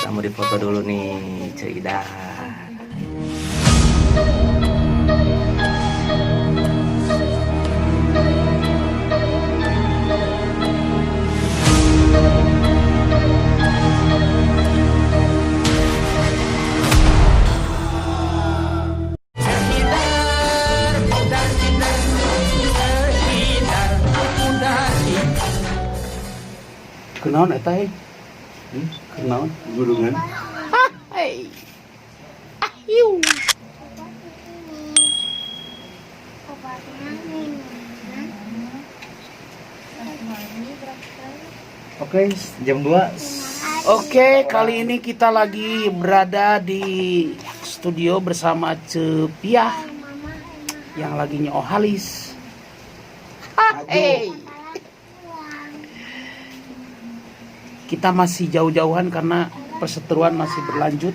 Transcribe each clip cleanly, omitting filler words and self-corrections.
Kita mau difoto dulu nih, Cik Ida. Kenaon eta he? Kenaon? Gurungan. Hai. Ahiu. Oke, jam 2. Oke, kali ini kita lagi berada di studio bersama Cepiah yang lagi nyohalis. Kita masih jauh-jauhan karena perseteruan masih berlanjut.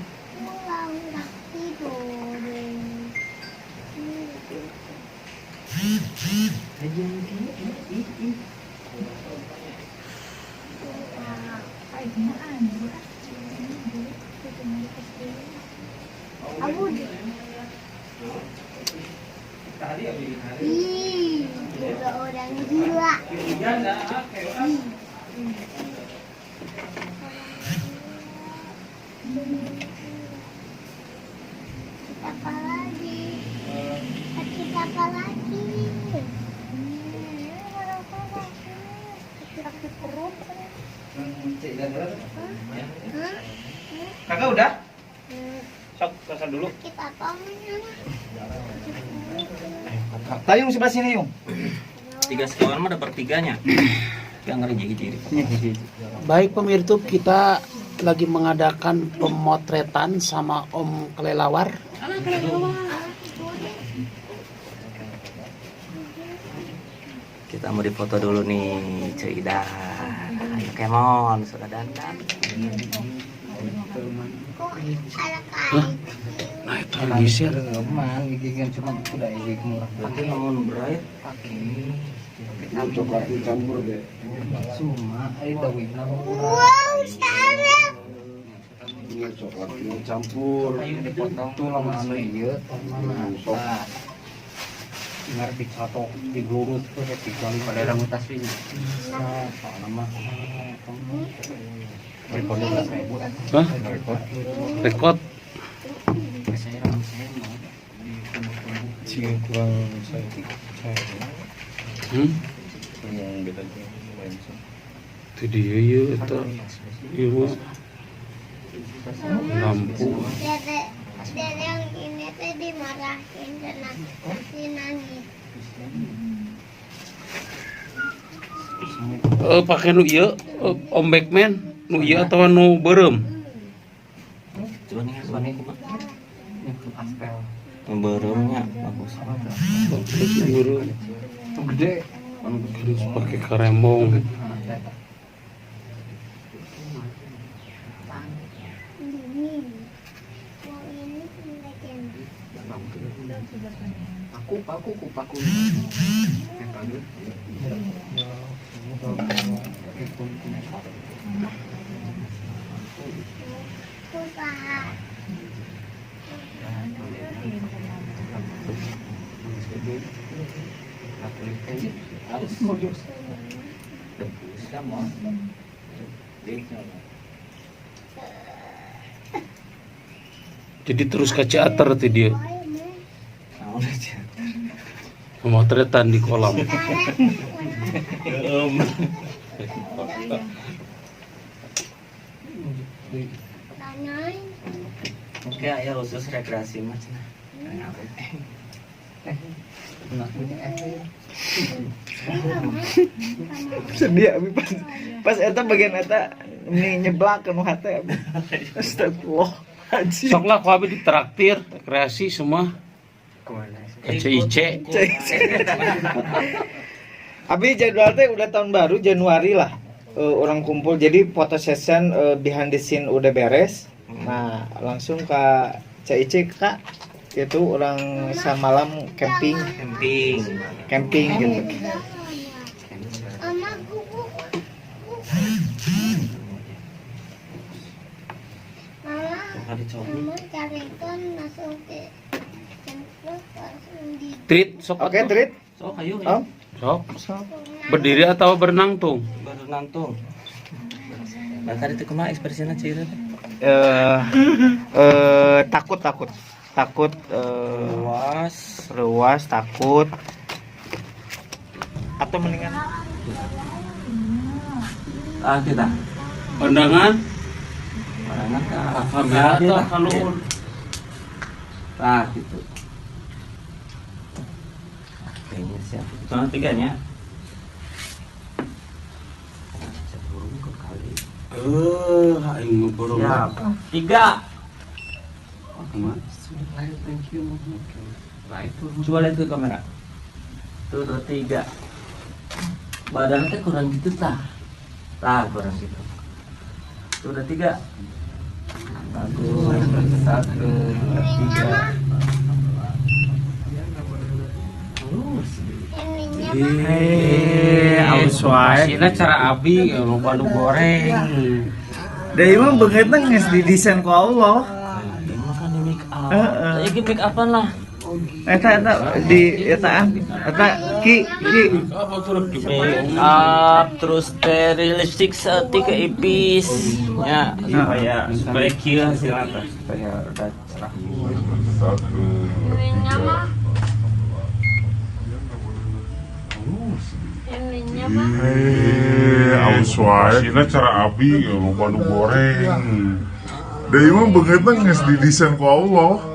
Juga orang gila. Kita apa lagi? Kita apa lagi? Sakit perut. Kakak udah? Sok, selesai dulu. Kita apa namanya? Tayung sebelah sini, Yung. 3 sekawan mah ada pertiganya. Gak ngeri jadi. Baik pemirsa, kita lagi mengadakan pemotretan sama Om Kelelawar. Kita mau difoto dulu nih, Cik Ida. Ayo Kemon, sudah dandan. Kok ada Hah? Nah itu lagi share. Emang gigi kan cuma udah gigi murah. Pakai namun bright. Coklat campur deh. Cuma ayo dawin wow, sarap. Ini coklat campur. Ayo dipotong. Tuh lama anu ieu. Nah, ngerti satu di glurus tuh kecuali pada rambut aslinya. Soalnya mah repot 12.000. Hah? Rekod. Sih kurang saya. Yang beda Itu dia ya, itu ieu lampu. Dede yang ini teh dimarahin dan si nangis. Pakai nu ieu, Om Backman, nu ieu atau nu beureum? Coba nih, kumaha? aspel. Berumnya bagus. Terus beureum. Itu gede. Terus pakai karembong. Dingin. Yang ini bikin Paku. susah. Jadi terus ke teater tuh dia. Pemotretan di kolam. Tanyain. Oke, ya khusus rekreasi mas. Sedia abi pas eta bagian eta ini nyeblak ke nu hate. Astagfirullah. Sok lah ku abi ditraktir rekreasi semua. CIC. Abi jadwal teh udah tahun baru Januari lah. Orang kumpul jadi foto session behind the scene udah beres. Nah, langsung ke CIC Kak. Itu orang semalam camping gitu. Mama kuku. kali coba. Namun carikan langsung ke cemplung langsung di Treat sok Oke, atuh. Trit. So ayo Om. Sok. So. Berdiri atau berenang tuh? berenang tuh. Nah tadi tuh kumaha ekspresinya Cira? Takut Luas. ruas takut atau mendingan Kita. Pandangan Pandangan ke arah kamera atau kalau gitu. Kayaknya siap. Soalnya tiganya. Burung kok kali. aing ngobrol. Siap. 3. Thank you. Coba lihat ke kamera. Tuh 2, 3. Badannya teh kurang gitu tah. Tah kurang gitu. Tuh 2, 3. Bagus. 1, 2, 3. ininya aus wae Sina cara abi loba nu goreng. deui mah beungeutna geus didesain ku Allah. Ini mah kan di make up. Heeh. Ini make upan lah. Eta di etaan eta ki Apa tuh rek Make up terus teh lipstick setik ipis ya supaya kieu hasilna supaya udah cerah. ininya mah ininya mah aus wae sina cara abi loba nu goreng deui mah beungeutna geus didesain ku Allah.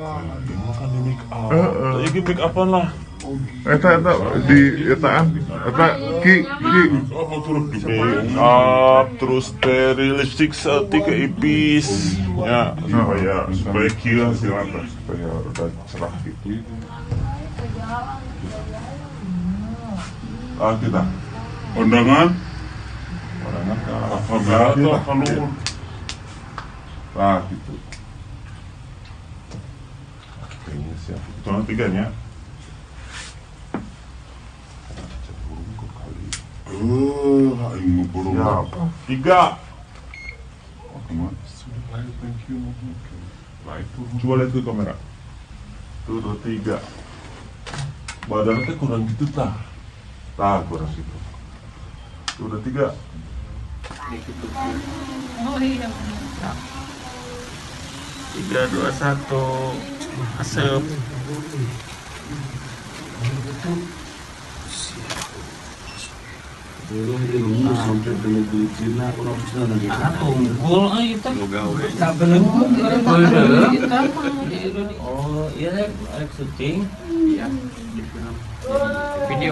Heeh. Iki make upan lah. Eta di etaan eta ki apa tuh make up terus teh lipstick setik ipis ya supaya kieu hasilna supaya udah cerah gitu. Kita pandangan ke arah kamera atau kalau gitu. Kayaknya siap. Soalnya 3-nya. Burung kok kali. Aing ngobrol. 3. Thank you. Coba lihat ke kamera. Tuh 2, 3. Badannya teh kurang gitu tah. Tah kurang gitu. Tuh 2, 3. 3, 2, 1 asap. Belum di rumah sampai beli Cina orang Cina lagi. Tunggul kita. Oh, iya rek syuting. Video.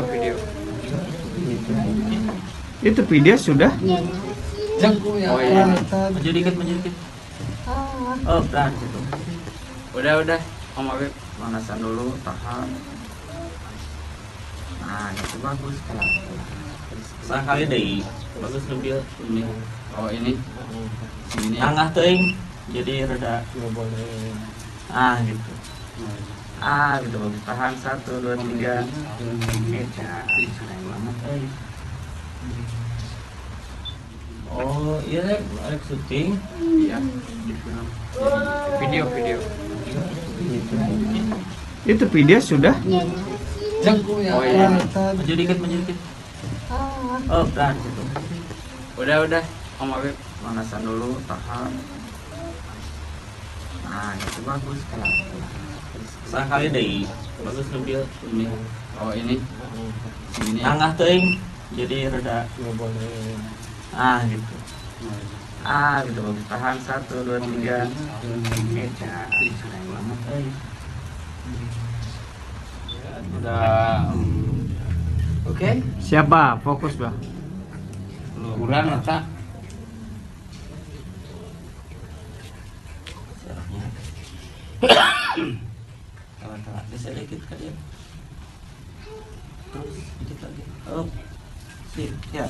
itu video sudah Oh iya. Maju dikit. Oh, udah situ. Udah. Om Abi. Pemanasan dulu, tahan. Nah, itu bagus kalau. Sekali deh. Bagus lebih ini. Oh ini. Ini. Angah teuing. Jadi rada gitu. Gitu bagus. Tahan 1, 2, 3. Sayang banget Oh, iya rek syuting. Iya. Video. itu video sudah Oh iya. Maju dikit. Oh, udah situ. Udah. Om Abi. Pemanasan dulu, tahan. Nah, itu bagus kalau. Sekali deh. Bagus lebih ini. Oh ini. Ini. Angah teuing. Jadi rada gitu. Gitu bagus. Tahan 1, 2, 3. Sayang banget Udah. Oke. siapa fokus bah Kurang eta. Tahan. Bisa dikit ke dia. Terus dikit lagi. Oh. Sip, ya.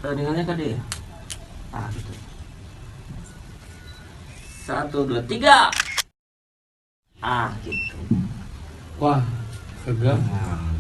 Tandingannya ke dia. Gitu. 1, 2, 3. Gitu. Wah, segar. Nah,